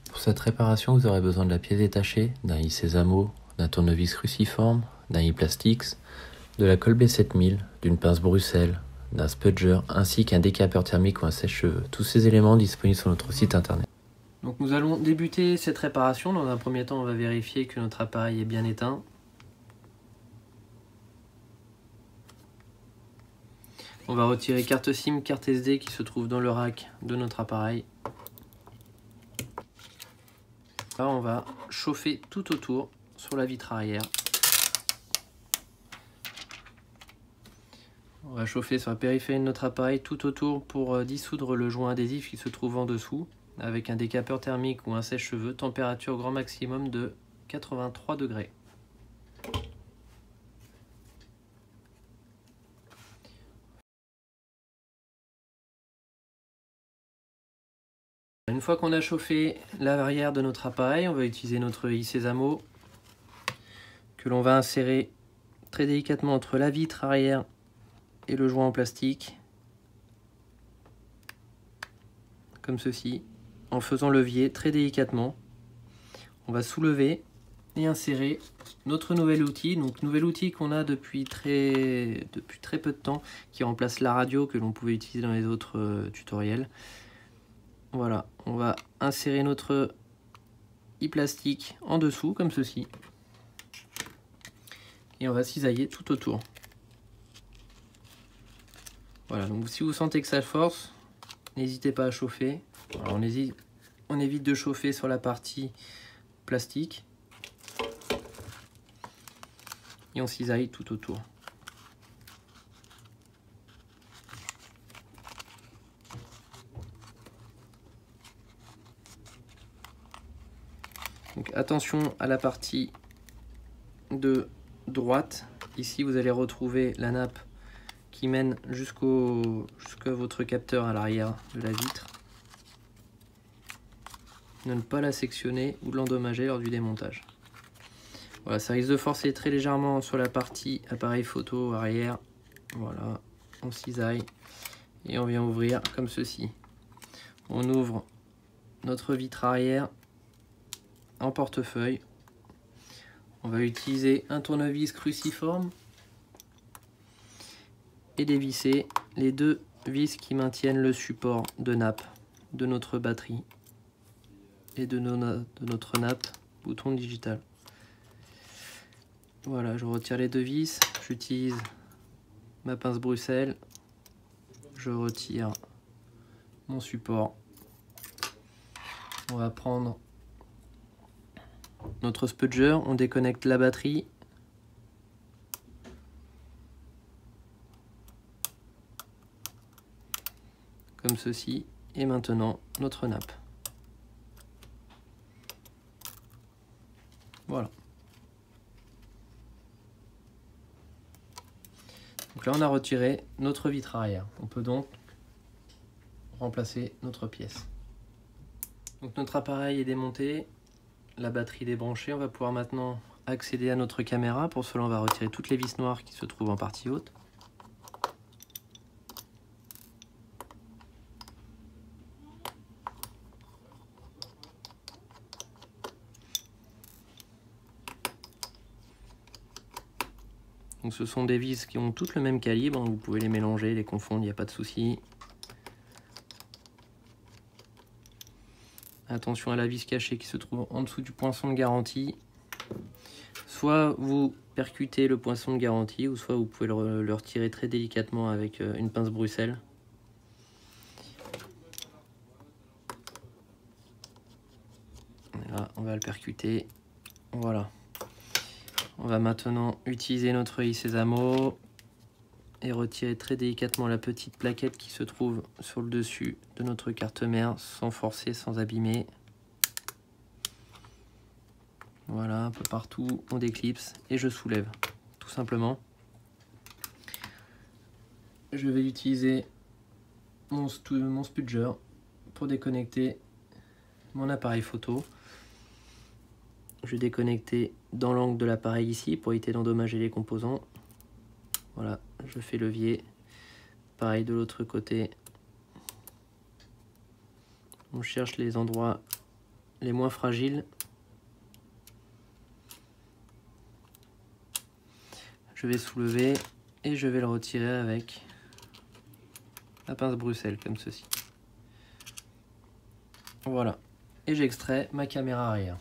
Pour cette réparation, vous aurez besoin de la pièce détachée, d'un i Sésamo, d'un tournevis cruciforme, d'un i Plastix, de la colle B7000, d'une pince Bruxelles, d'un spudger ainsi qu'un décapeur thermique ou un sèche-cheveux. Tous ces éléments disponibles sur notre site internet. Donc nous allons débuter cette réparation. Dans un premier temps, on va vérifier que notre appareil est bien éteint. On va retirer carte SIM, carte SD qui se trouve dans le rack de notre appareil. Là, on va chauffer tout autour sur la vitre arrière. On va chauffer sur la périphérie de notre appareil tout autour pour dissoudre le joint adhésif qui se trouve en dessous avec un décapeur thermique ou un sèche-cheveux, température grand maximum de 83 degrés. Une fois qu'on a chauffé l'arrière de notre appareil, on va utiliser notre i Sésamo que l'on va insérer très délicatement entre la vitre arrière et le joint en plastique, comme ceci, en faisant levier très délicatement. On va soulever et insérer notre nouvel outil, donc nouvel outil qu'on a depuis très peu de temps, qui remplace la radio que l'on pouvait utiliser dans les autres tutoriels. Voilà, on va insérer notre i-plastique en dessous, comme ceci. Et on va cisailler tout autour. Voilà, donc si vous sentez que ça force, n'hésitez pas à chauffer. Alors on évite de chauffer sur la partie plastique. Et on cisaille tout autour. Donc attention à la partie de droite. Ici vous allez retrouver la nappe qui mène jusqu'à votre capteur à l'arrière de la vitre. Ne pas la sectionner ou l'endommager lors du démontage. Voilà, ça risque de forcer très légèrement sur la partie appareil photo arrière. Voilà, on cisaille et on vient ouvrir comme ceci. On ouvre notre vitre arrière en portefeuille. On va utiliser un tournevis cruciforme et dévisser les deux vis qui maintiennent le support de nappe de notre batterie et de notre nappe bouton digital. Voilà, je retire les deux vis, j'utilise ma pince Bruxelles, je retire mon support. On va prendre notre spudger, on déconnecte la batterie. Comme ceci, et maintenant notre nappe. Voilà. Donc là on a retiré notre vitre arrière. On peut donc remplacer notre pièce. Donc notre appareil est démonté, la batterie débranchée. On va pouvoir maintenant accéder à notre caméra. Pour cela on va retirer toutes les vis noires qui se trouvent en partie haute. Donc ce sont des vis qui ont toutes le même calibre, vous pouvez les mélanger, les confondre, il n'y a pas de souci. Attention à la vis cachée qui se trouve en dessous du poinçon de garantie. Soit vous percutez le poinçon de garantie, ou soit vous pouvez le retirer très délicatement avec une pince Bruxelles. Là, on va le percuter. Voilà. On va maintenant utiliser notre i Sésamo et retirer très délicatement la petite plaquette qui se trouve sur le dessus de notre carte mère sans forcer, sans abîmer. Voilà, un peu partout, on déclipse et je soulève tout simplement. Je vais utiliser mon spudger pour déconnecter mon appareil photo. Je vais déconnecter dans l'angle de l'appareil ici pour éviter d'endommager les composants. Voilà, je fais levier. Pareil de l'autre côté. On cherche les endroits les moins fragiles. Je vais soulever et je vais le retirer avec la pince Bruxelles, comme ceci. Voilà. Et j'extrais ma caméra arrière.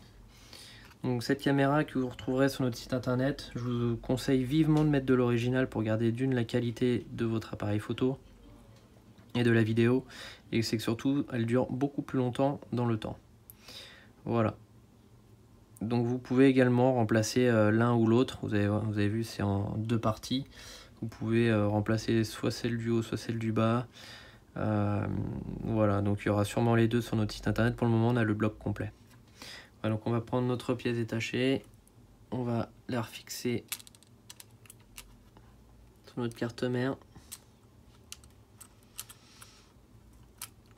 Donc cette caméra que vous retrouverez sur notre site internet, je vous conseille vivement de mettre de l'original pour garder d'une la qualité de votre appareil photo et de la vidéo, et c'est que surtout elle dure beaucoup plus longtemps dans le temps. Voilà. Donc vous pouvez également remplacer l'un ou l'autre. Vous avez vu, c'est en deux parties. Vous pouvez remplacer soit celle du haut, soit celle du bas. Voilà, donc il y aura sûrement les deux sur notre site internet. Pour le moment, on a le bloc complet. Voilà, donc on va prendre notre pièce détachée. On va la refixer sur notre carte mère.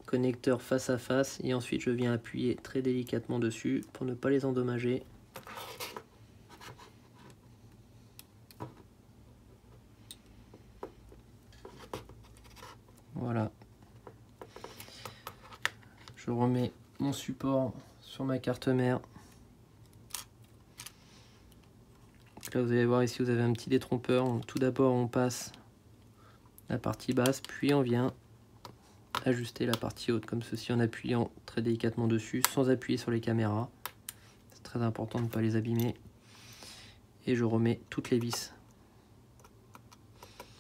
Connecteur face à face, et ensuite je viens appuyer très délicatement dessus pour ne pas les endommager. Voilà. Je remets mon support sur ma carte mère. Donc là vous allez voir ici, vous avez un petit détrompeur. Donc, tout d'abord on passe la partie basse, puis on vient ajuster la partie haute comme ceci en appuyant très délicatement dessus sans appuyer sur les caméras. C'est très important de ne pas les abîmer. Et je remets toutes les vis.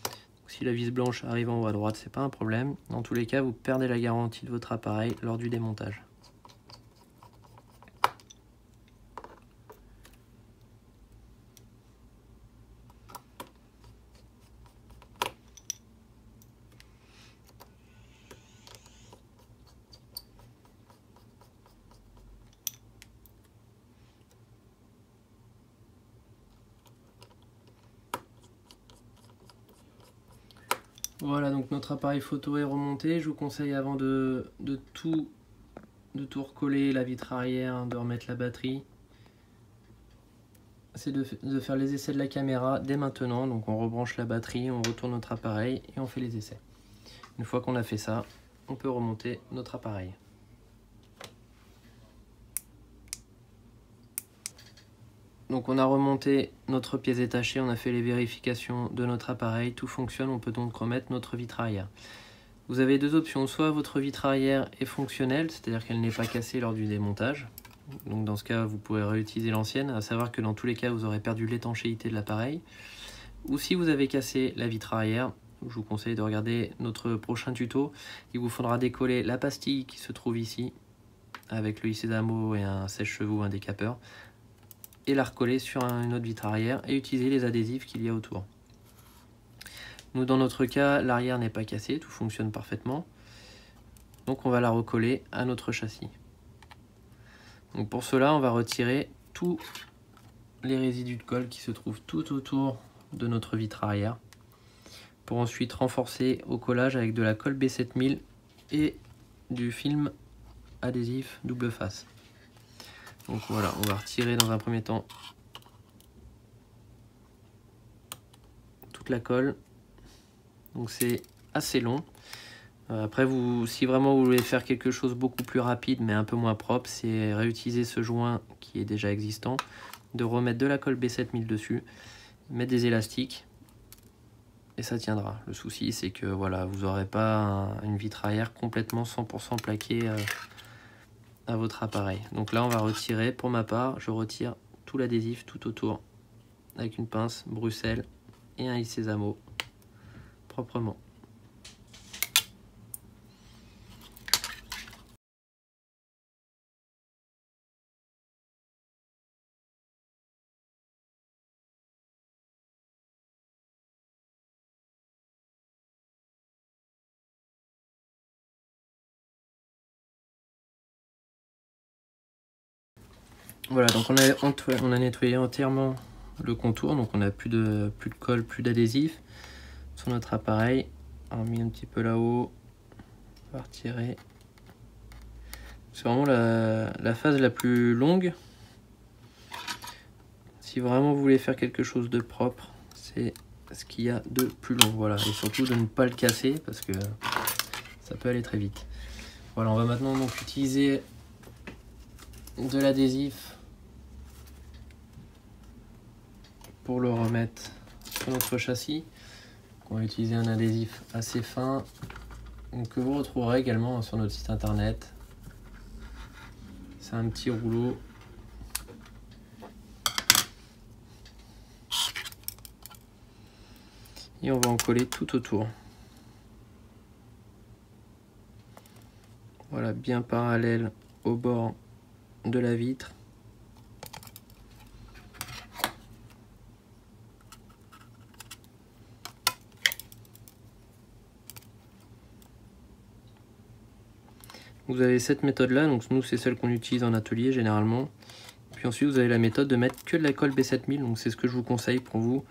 Donc, si la vis blanche arrive en haut à droite, c'est pas un problème. Dans tous les cas, vous perdez la garantie de votre appareil lors du démontage. Voilà, donc notre appareil photo est remonté. Je vous conseille avant de tout recoller, la vitre arrière, de remettre la batterie. C'est de faire les essais de la caméra dès maintenant. Donc on rebranche la batterie, on retourne notre appareil et on fait les essais. Une fois qu'on a fait ça, on peut remonter notre appareil. Donc on a remonté notre pièce détachée, on a fait les vérifications de notre appareil, tout fonctionne, on peut donc remettre notre vitre arrière. Vous avez deux options, soit votre vitre arrière est fonctionnelle, c'est-à-dire qu'elle n'est pas cassée lors du démontage. Donc dans ce cas, vous pourrez réutiliser l'ancienne, à savoir que dans tous les cas, vous aurez perdu l'étanchéité de l'appareil. Ou si vous avez cassé la vitre arrière, je vous conseille de regarder notre prochain tuto. Il vous faudra décoller la pastille qui se trouve ici, avec le Isezamo et un sèche-cheveux ou un décapeur, et la recoller sur une autre vitre arrière et utiliser les adhésifs qu'il y a autour. Nous, dans notre cas, l'arrière n'est pas cassé, tout fonctionne parfaitement. Donc on va la recoller à notre châssis. Donc pour cela, on va retirer tous les résidus de colle qui se trouvent tout autour de notre vitre arrière, pour ensuite renforcer au collage avec de la colle B7000 et du film adhésif double face. Donc voilà, on va retirer dans un premier temps toute la colle. Donc c'est assez long. Après, si vraiment vous voulez faire quelque chose beaucoup plus rapide mais un peu moins propre, c'est réutiliser ce joint qui est déjà existant, de remettre de la colle B7000 dessus, mettre des élastiques et ça tiendra. Le souci, c'est que voilà, vous n'aurez pas une vitre arrière complètement 100% plaquée à votre appareil. Donc là, on va retirer, pour ma part, je retire tout l'adhésif tout autour avec une pince Bruxelles et un Isezamo proprement. Voilà, donc on a nettoyé entièrement le contour, donc on n'a plus de colle, plus d'adhésif sur notre appareil. On a mis un petit peu là-haut, on va retirer. C'est vraiment la phase la plus longue. Si vraiment vous voulez faire quelque chose de propre, c'est ce qu'il y a de plus long. Voilà, et surtout de ne pas le casser parce que ça peut aller très vite. Voilà, on va maintenant donc utiliser de l'adhésif pour le remettre sur notre châssis. On va utiliser un adhésif assez fin que vous retrouverez également sur notre site internet. C'est un petit rouleau. Et on va en coller tout autour. Voilà, bien parallèle au bord de la vitre. Vous avez cette méthode là, donc nous c'est celle qu'on utilise en atelier généralement. Puis ensuite vous avez la méthode de mettre que de la colle B7000, donc c'est ce que je vous conseille pour vous.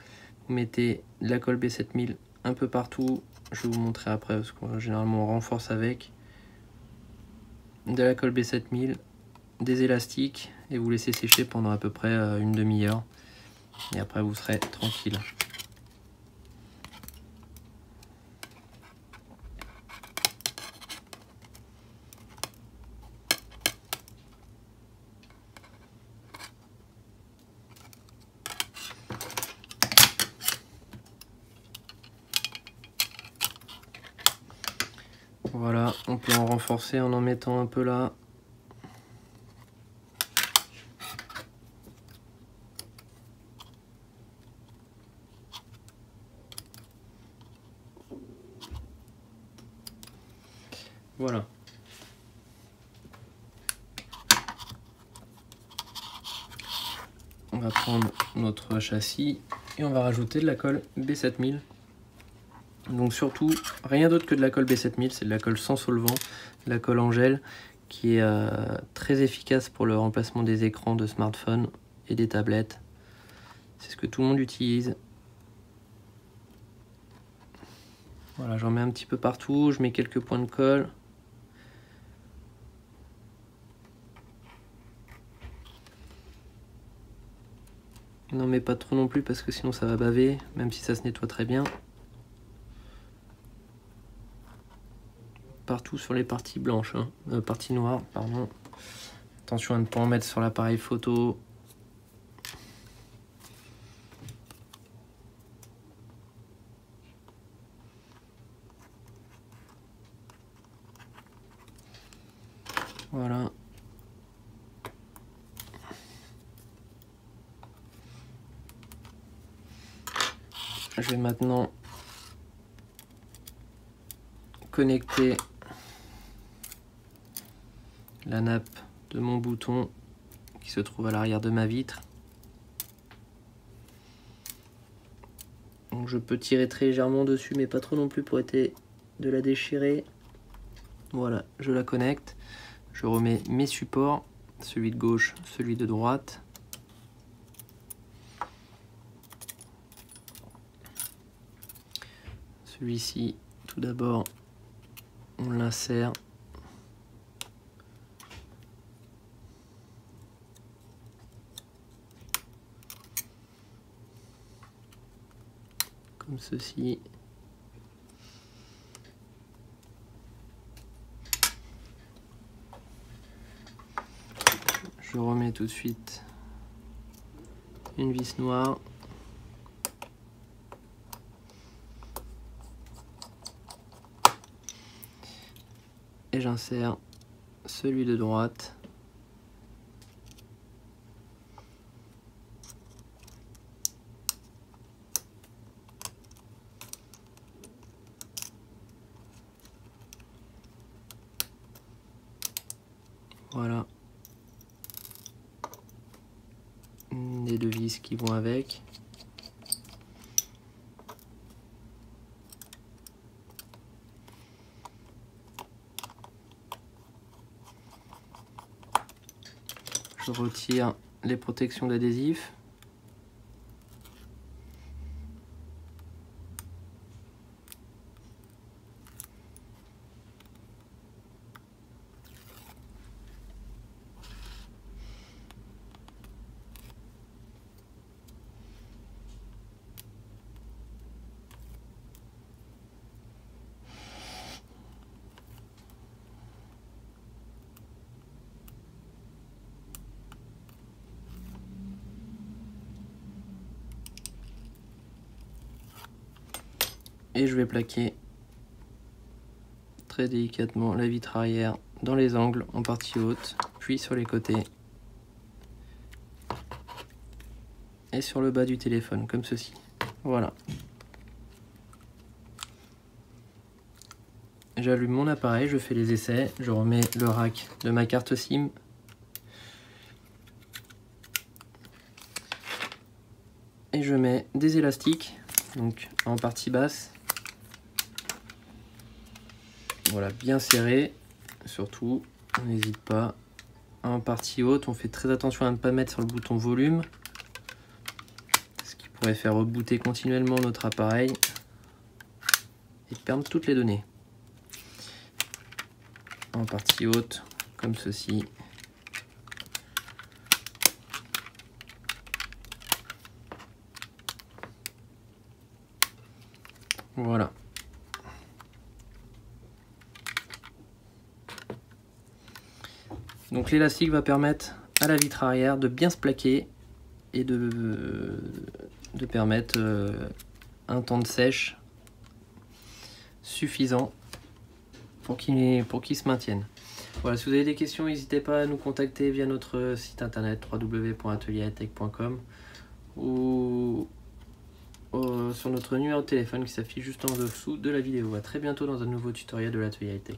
Vous mettez de la colle B7000 un peu partout, je vais vous montrer après parce que généralement on renforce avec. De la colle B7000, des élastiques et vous laissez sécher pendant à peu près une demi-heure. Et après vous serez tranquille. Voilà, on peut en renforcer en mettant un peu là. Voilà. On va prendre notre châssis et on va rajouter de la colle B7000. Donc surtout, rien d'autre que de la colle B7000, c'est de la colle sans solvant, de la colle en gel qui est très efficace pour le remplacement des écrans de smartphone et des tablettes. C'est ce que tout le monde utilise. Voilà, j'en mets un petit peu partout, je mets quelques points de colle. N'en mets pas trop non plus parce que sinon ça va baver, même si ça se nettoie très bien. Partout sur les parties blanches, hein. Parties noires, pardon. Attention à ne pas en mettre sur l'appareil photo. Voilà. Je vais maintenant connecter la nappe de mon bouton qui se trouve à l'arrière de ma vitre. Donc je peux tirer très légèrement dessus mais pas trop non plus pour éviter de la déchirer. Voilà, je la connecte. Je remets mes supports, celui de gauche, celui de droite. Celui-ci, tout d'abord, on l'insère. Comme ceci. Je remets tout de suite une vis noire. Et j'insère celui de droite. Voilà. Les deux vis qui vont avec. Je retire les protections d'adhésif. Et je vais plaquer très délicatement la vitre arrière dans les angles en partie haute, puis sur les côtés et sur le bas du téléphone, comme ceci. Voilà. J'allume mon appareil, je fais les essais, je remets le rack de ma carte SIM. Et je mets des élastiques, donc en partie basse. Voilà, bien serré, surtout, on n'hésite pas. En partie haute, on fait très attention à ne pas mettre sur le bouton volume, ce qui pourrait faire rebooter continuellement notre appareil et perdre toutes les données. En partie haute, comme ceci. Voilà. Donc l'élastique va permettre à la vitre arrière de bien se plaquer et de permettre un temps de sèche suffisant pour qu'il se maintienne. Voilà, si vous avez des questions, n'hésitez pas à nous contacter via notre site internet www.atelierhightech.com ou sur notre numéro de téléphone qui s'affiche juste en dessous de la vidéo. À très bientôt dans un nouveau tutoriel de l'atelier high-tech.